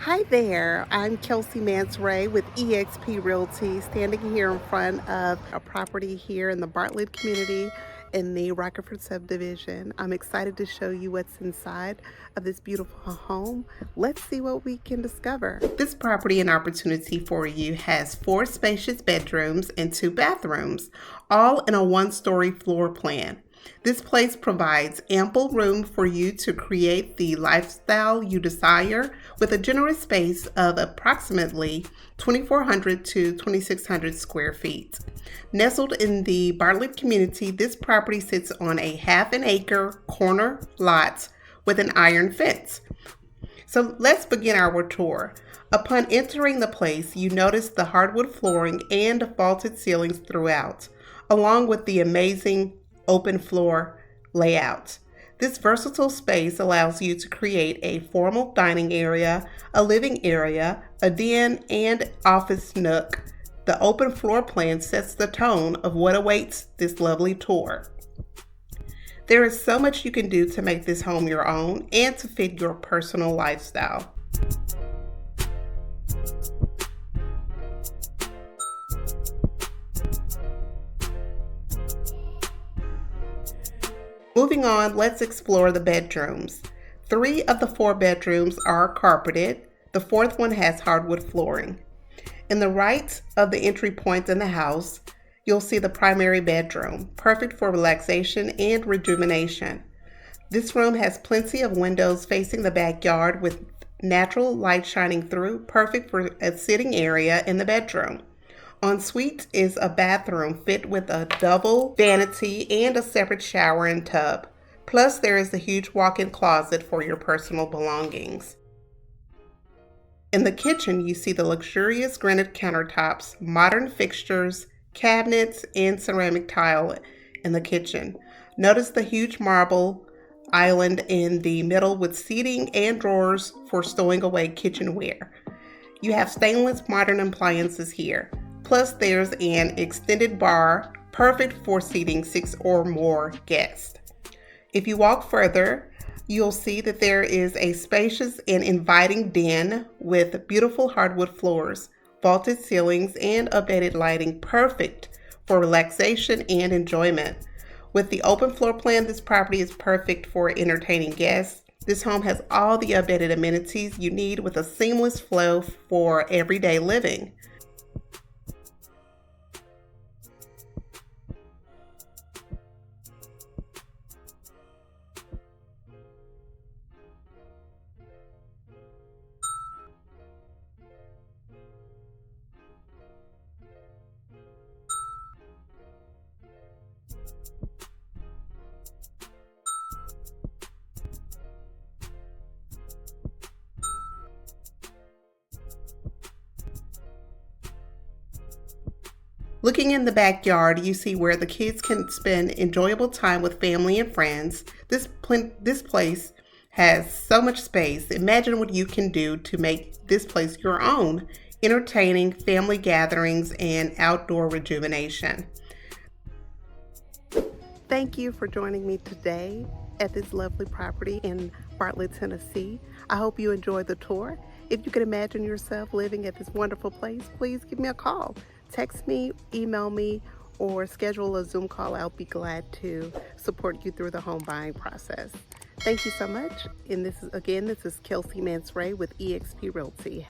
Hi there, I'm Kelsey Mansray with eXp Realty, standing here in front of a property here in the Bartlett community in the Rockefeller subdivision. I'm excited to show you what's inside of this beautiful home. Let's see what we can discover. This property and opportunity for you has 4 spacious bedrooms and 2 bathrooms, all in a 1-story floor plan. This place provides ample room for you to create the lifestyle you desire with a generous space of approximately 2,400 to 2,600 square feet. Nestled in the Bartlett community, this property sits on a half-an-acre corner lot with an iron fence. So let's begin our tour. Upon entering the place, you notice the hardwood flooring and vaulted ceilings throughout, along with the amazing open floor layout. This versatile space allows you to create a formal dining area, a living area, a den, and office nook. The open floor plan sets the tone of what awaits this lovely tour. There is so much you can do to make this home your own and to fit your personal lifestyle. Moving on, let's explore the bedrooms. 3 of the 4 bedrooms are carpeted. The 4th one has hardwood flooring. In the right of the entry point in the house, you'll see the primary bedroom, perfect for relaxation and rejuvenation. This room has plenty of windows facing the backyard with natural light shining through, perfect for a sitting area in the bedroom. Ensuite is a bathroom fit with a double vanity and a separate shower and tub. Plus, there is a huge walk-in closet for your personal belongings. In the kitchen, you see the luxurious granite countertops, modern fixtures, cabinets, and ceramic tile in the kitchen. Notice the huge marble island in the middle with seating and drawers for stowing away kitchenware. You have stainless modern appliances here. Plus, there's an extended bar, perfect for seating 6 or more guests. If you walk further, you'll see that there is a spacious and inviting den with beautiful hardwood floors, vaulted ceilings, and updated lighting, perfect for relaxation and enjoyment. With the open floor plan, this property is perfect for entertaining guests. This home has all the updated amenities you need with a seamless flow for everyday living. Looking in the backyard, you see where the kids can spend enjoyable time with family and friends. This place has so much space. Imagine what you can do to make this place your own, entertaining family gatherings and outdoor rejuvenation. Thank you for joining me today at this lovely property in Bartlett, Tennessee. I hope you enjoyed the tour. If you could imagine yourself living at this wonderful place, please give me a call. Text me, email me, or schedule a Zoom call. I'll be glad to support you through the home buying process. Thank you so much. And this is Kelsey Mansray with eXp Realty.